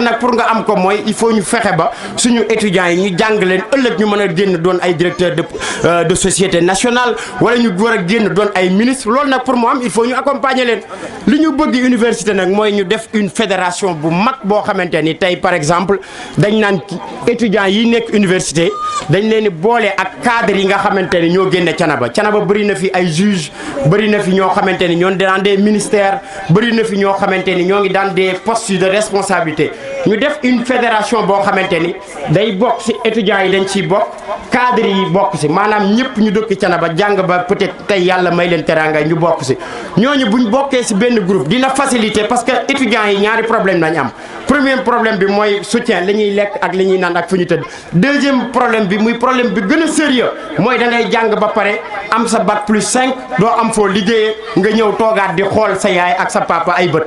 nag pour nga am ko mooy il faut ñu fexe ba suñu étudiants yi ñu jàng leen ëllëg ñu mën a génn doon ay directeur de société nationale wala ñu war a génn doon ay ministre loolu nag pour mu am il faut ñu accompagner leen li ñu bëgg université nag mooy ñu def une fédération bu mag boo xamante ni tey par exemple dañ naan étudiants yi nekk université dañ leen di boole ak cadre yi nga xamante ni ñoo génne Thiénaba bëri na fi ay juge bëri na fi ñoo xamante ni ñoo dans des ministères bëri na fi ñoo xamante ni ñoo ngi dans des postes de responsabilité ñu def une fédération boo xamante ni day bokk ci étudiants yi dañ ciy bokk cadre yi bokk ci maanaam ñëpp ñu dëkk Thiénaba jàng ba peut-être tey yàlla may leen teraanga ñu bokk ci ñooñu buñ bokkee ci benn groupe dina faciliter parce que étudiants yi ñaari problème lañ am premier problème bi mooy soutien li ñuy lekk ak li ñuy naan ak fu ñu tëdd deuxième problème bi muy problème bi gën a sérieux mooy da ngay jàng ba pare am sa bac +5 doo am foo liggéeyee nga ñëw toogaat di xool sa yaay ak sa papa ay bët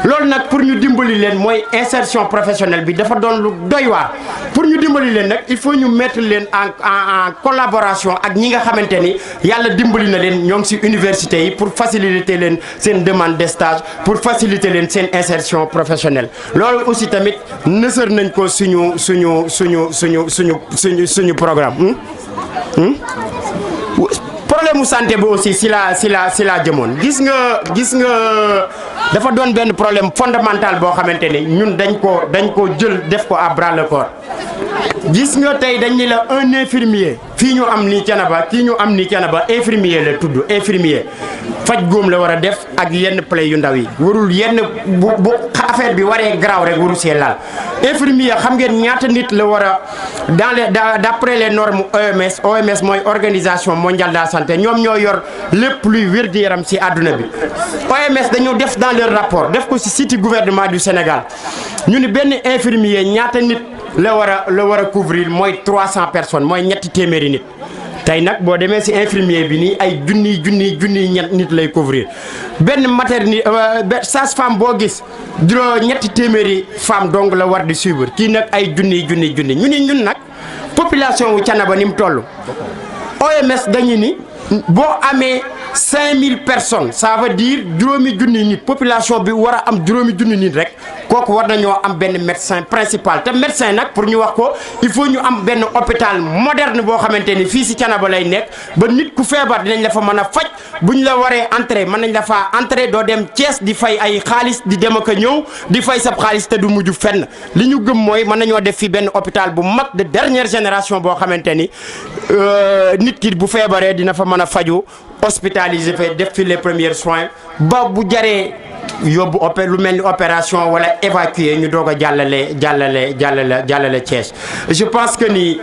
loolu nag pour ñu dimbali leen mooy insertion professionnelle bi dafa doon lu doy waar pour ñu dimbali leen nag il faut ñu mettre leen en collaboration ak ñi nga xamante ni yàlla dimbali na leen ñoo ngi ci université yi pour faciliter leen seen demande de stage pour faciliter leen seen insertion professionnelle loolu aussi tamit nësër nañ ko suñu programme problème mu santé bi aussi si la jëmoon gis nga dafa doon benn problème fondamental boo xamante ni ñun dañ ko jël def ko à bras le corps gis nga tey dañ ni la un infirmier fii ñu am nii Thiénaba infirmier la tudd infirmier faj góom la war a def ak yenn plaies yu ndaw yi warul yenn bu affaire bi waree garaaw rek waru see laal infirmier xam ngeen ñaata nit la war a d'après les normes OMS mooy organisation mondiale de la santé ñoom ñoo yor lépp luy wér-gu-yaram ci àdduna bi OMS dañoo def dans leur rapport def ko ci site gouvernement du Sénégal ñu ni benn infirmier ñaata nit la war a couvrir mooy 300 personnes mooy ñetti téeméeri nit. tey nag boo demee ci infirmier bi nii ay junniy nit lay couvrir benn maternité sage-femme boo gis ñetti téeméeri femme dong la war di suivre kii nag ay junniy ñun nag population wu Thiénaba ni mu toll OMS dañu ni boo amee 5000 personnes ça veut dire juróomi junni nit population bi war a am juróomi junni nit rek kooku war nañoo am benn médecin principal te médecin nag pour ñu wax ko il faut ñu am benn hôpital moderne boo xamante ni fii ci Thiénaba lay nekk ba nit ku feebar dinañ la fa mën a faj bu ñu la waree entrer mën nañ la faa entrer doo dem Thiès di fay ay xaalis di dem ak a ñëw di fay sab xaalis te du mujj fenn li ñu gëm mooy mën nañoo def fi benn hôpital bu mag de dernière génération boo xamante ni nit ki bu feebaree dina fa mën a faju hospitalisé fait def fi les premiers soins ba bu jaree yóbbu lu mel ni opération wala évacuer ñu doog a jàllale Thiès je pense que ni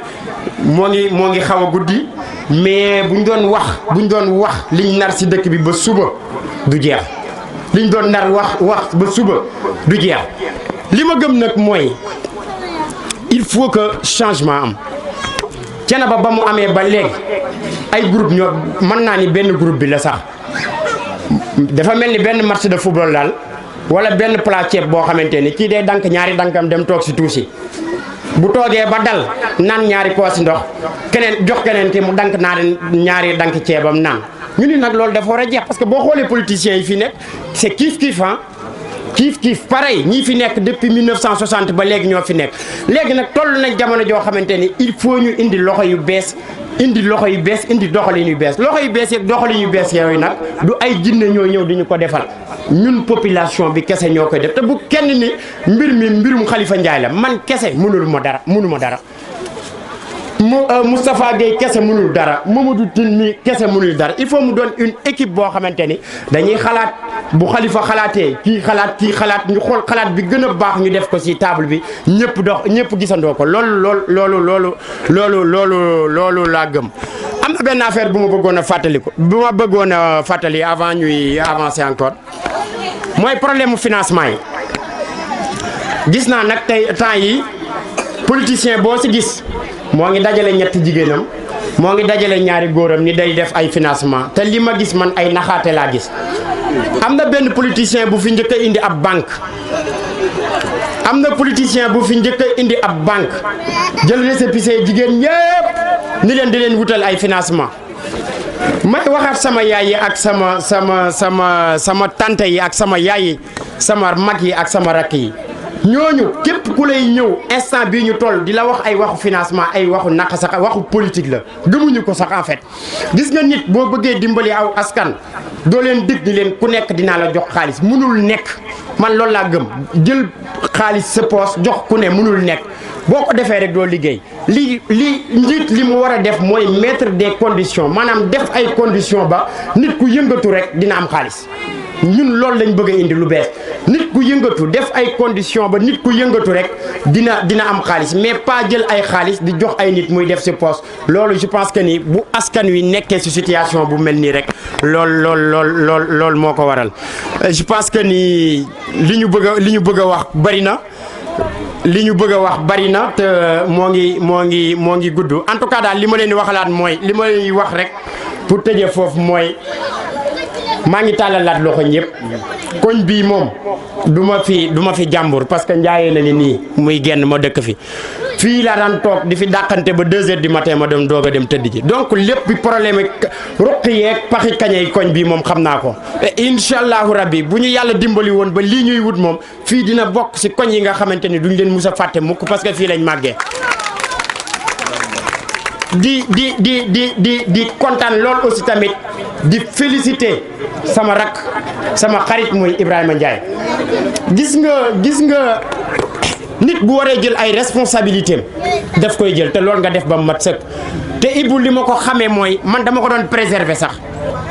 moo ngi xaw a guddi mais buñ doon wax liñ nar ci dëkk bi ba suba du jeex liñ doon nar wax ba suba du jeex li ma gëm nag mooy il faut que changement am Thiénaba ba mu amee ba léegi ay groupe ñoo mën naa ni benn groupe bi la sax dafa mel ni benn match de football daal wala benn plat ceeb boo xamante ni kii day dank ñaari dankam dem toog ci tuusi bu toogee ba dal naan ñaari koosi ndox keneen jox keneen ki mu dank ñaari dank ceebam naan ñu ni nag loolu dafa war a jeex parce que boo xoolee politiciens yi fi nekk c'est kiif pareil ñii fi nekk depuis 1960 ba léegi ñoo fi nekk léegi nag toll nañ jamono joo xamante ni il faut ñu indi loxo yu bees indi doxalin yu bees yeeg doxalin yu bees yooyu nag du ay jinne ñoo ñëw di ñu ko defal ñun population bi kese ñoo koy def te bu kenn ni mbirum Khalifa Ndiaye la man kese mënuma dara Moustapha Gueye kese mënul dara Mamadou Tine mi kese mënul dara il faut mu doon une équipe boo xamante ni dañuy xalaat bu Khalifa xalaatee kii xalaat ñu xool xalaat bi gën a baax ñu def ko ci table bi ñëpp gisandoo ko loolu laa gëm. am na benn affaire bu ma bëggoon a fàttali avant ñuy avancer encore mooy problème mu financement yi gis naa nag tey temps yi politicien boo ci gis. moo ngi dajale ñetti jigéenam moo ngi dajale ñaari góoram ni day def ay financement te li ma gis man ay naxaate laa gis am na benn politicien bu fi njëkk a indi ab banque jël récépissé jigéen ñëpp ni leen di leen wutal ay financement may waxaat sama yaay yi ak sama tante yi ak sama yaay yi sama mag yi ak sama rakk yi ñooñu képp ku lay ñëw instant bii ñu toll di la wax ay waxu financement ay waxu naq sax waxu politique la gëmuñu ko sax en fait gis nga nit boo bëggee dimbali aw askan doo leen dig ni leen ku nekk dinaa la jox xaalis mënul nekk man loolu laa gëm jël xaalis sa poos jox ku ne mënul nekk boo ko defee rek doo liggéey li njiit li mu war a def mooy mettre des conditions maanaam def ay conditions ba nit ku yëngatu rek dina am xaalis ñun loolu lañ bëgg a indi lu bees nit ku yëngatu def ay conditions ba nit ku yëngatu rek dina am xaalis mais pas jël ay xaalis di jox ay nit muy def ci poste loolu je pense que ni bu askan wi nekkee ci situation bu mel nii rek lool moo ko waral je pense que ni li ñu bëgg a wax bari na. li ñu bëgg a wax bari na te moo ngi gudd en tout cas daal li ma leen di waxalaat mooy li ma leen di wax rek pour tëjee foofu mooy maa ngi tàllalaat loxo ñëpp koñ bii moom du ma fi jàmbur parce que njaayee na ni nii muy genn ma dëkk fii laa daan toog di fi dàqante ba 2 heures du matin ma dem doog a dem tëdd ji donc lépp bi problème ruq yeeg paxi kañey koñ bii moom xam naa ko incha allahu rabbi bu ñu yàlla dimbali woon ba lii ñuy wut moom fii dina bokk ci koñ yi nga xamante ni duñ leen mus a fàtte mukk parce que fii lañ màggee di kontaan lool aussi tamit di féliciter sama rak sama xarit muy Ibrahima Ndiaye gis nga nit bu waree jël ay responsabilités daf koy jël te loolu nga def ba mat sëkk te Ibou li ma ko xamee mooy man dama ko doon préserver sax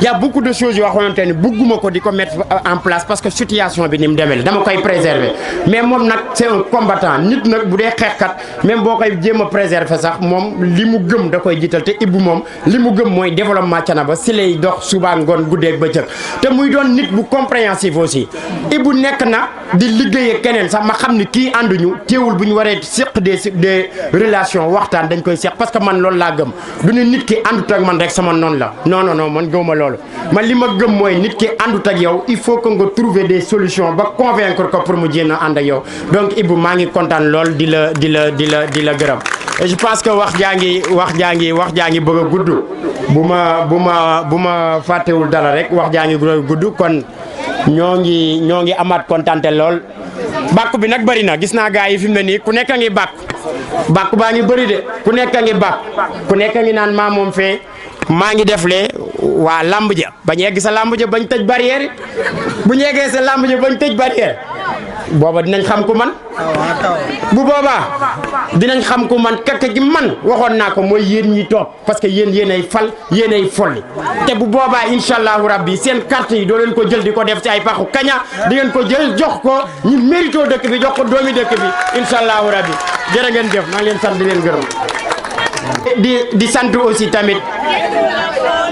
y a beaucoup de choses yoo xamante ni bugguma ko di ko mettre en place parce que situation bi ni mu demee dama koy préserver mais moom nag c'est un combattant nit nag bu dee xeexkat même boo koy jéem a préserver sax moom li mu gëm da koy jiital te Ibou moom li mu gëm mooy développement Thiénaba si lay dox suba ngoon guddeeg bëccëg te muy doon nit bu compréhensif aussi Ibou nekk na di liggéeyee keneen sax ma xam ni kii ànduñu teewul bu ñu waree seq des relations waxtaan dañ koy seq parce que man loolu laa gëm du ne nit ki àndut ak man rek sama noonu la non man gëwuma loolu man li ma gëm mooy nit ki àndut ak yow il faut que nga trouver des solutions ba convaincre ko pour mu jéem a ànd ak yow donc Ibou maa ngi kontaan lool di la gërëm et je pense que wax jaa ngi bëgg a gudd bu ma fàttewul dara rek wax jaa ngi gudd kon ñoo ngi amaat kontaante lool bàkku bi nag bëri na gis naa gars yi fi mu ne nii ku nekk a ngi bàkku baa ngi bëri de ku nekk a ngi ku nekk a ngi naan maa moom fee maa ngi deflee waa lamb ja bañ egg sa lamb ja bañ tëj barrière bu ñu eggee sa lamb ja bañ tëj barrière booba dinañ xam ku man bu boobaa dinañ xam ku man kaka gi man waxoon naa ko mooy yéen ñi toog parce que yéenay fal yéenay folli te bu boobaa incha allahu rabbi seen carte yi doo leen ko jël di ko def ci ay paxu kaña di ngeen ko jël jox ko ñi mérito dëkk bi jox ko doomi dëkk bi incha allahu rabbi jërë ngeen jëf maa ngi leen sant di leen gërëm di sant aussi tamit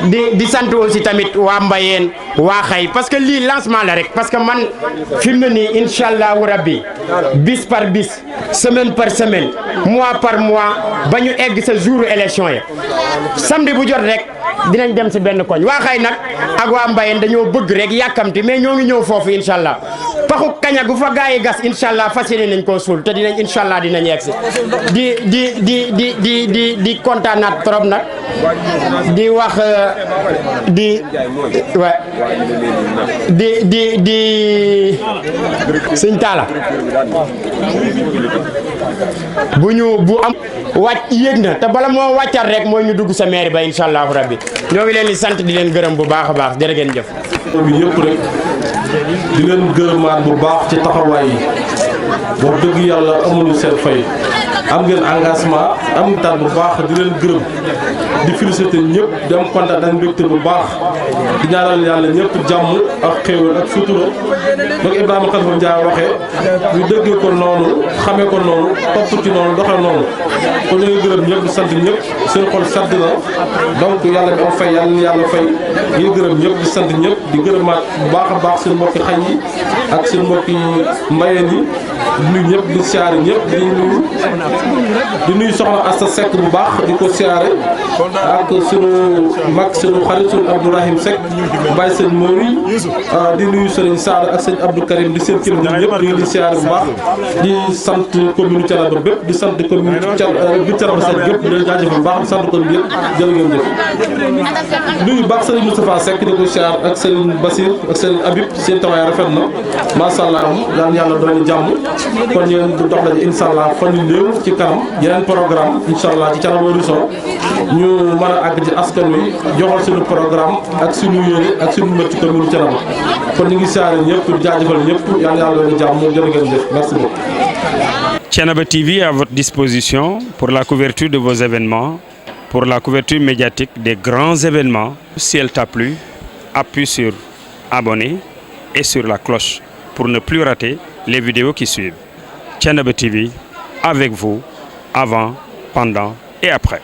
di sant aussi tamit waa Mbayeen waa Xay parce que lii lancement la rek parce que man fi mu ne nii incha allahu rabbi bis par bis semaine par semaine mois par mois ba ñu egg sa jour élection ya samedi bu jot rek dinañ dem si benn koñ waa Xay nag ak waa Mbayeen dañoo bëgg rek yàkkamti mais ñoo ngi ñëw foofu incha allah paxu kaña gu fa gaa yi gas incha allah fas yéene nañ koo suul te dinañ incha allah dinañ yegg si di kontaanaat trop nag di wax di sëñ Talla bu am wàcc yéeg na te bala moo wàccal rek mooy ñu dugg sa mairie ba incha allahu rabbi ñoo ngi leen di sant di leen gërëm bu baax a baax jërë ngeen jëf. bi yëpp rek di leen gërëmaat bu baax ci taxawaay yi wax dëgg yàlla amuñu seen fay am ngeen engagement am taal bu baax di leen gërëm di féliciter ñëpp di am kontaan ak mbégte bu baax di ñaanal yàlla ñëpp jàmm ak xéewal ak sutura donc Ibrahima Khalifa Ndiaye waxee ñu déggee ko noonu xamee ko noonu topp ci noonu doxee noonu kon ñu ngi gërëm ñëpp di sant ñëpp seen xol sedd na donc yàlla bi am fay yàlla fay ñu gërëm ñëpp di sant ñëpp di gërëmaat bu baax a baax seen mbokki xañ yi ak seen mbokki mbayeen yi di nuyu ñëpp di siyaare ñëpp di nuyu soxna Asta Seck bu baax di ko siyaare ak sunu mag sunu xarit sunu Abdourahim Seck bàyyi seen Mori di nuyu Serigne Sada ak sëñ Abdou Karim di seen kilifa ñun ñëpp ñu ngi di siyaare bu baax di sant commune Thiénaba bépp di sant commune bi Thiénaba Seck gépp di leen jaajëfal bu baax di sant commune yëpp jërë ngeen jëf nuyu baax Serigne Moustapha Seck di ko siyaare ak Serigne Basir ak Serigne Habib seen tawaay rafet na macha allah daan yàlla doon jàmm kon ñeen du dox lañu incha allah fan yu néew ci kanam yeneen programme incha allah ci Thiénaba Horizon ñu mën a àgg ci askan wi joxal suñu programme ak suñu yéene ak suñu mbir ci commune Thiénaba kon ñu ngi siyaare ñëpp jaajëfal ñëpp yàlla doon jàmm jërë ngeen jëf merci beaucoup. Thiénaba TV à votre disposition pour la couverture de vos événements, pour la couverture médiatique des grands événements. Si elle t'a plu, appuie sur abonner et sur la cloche pour ne plus rater les vidéos qui suivent. Thiénaba TV avec vous avant, pendant et après.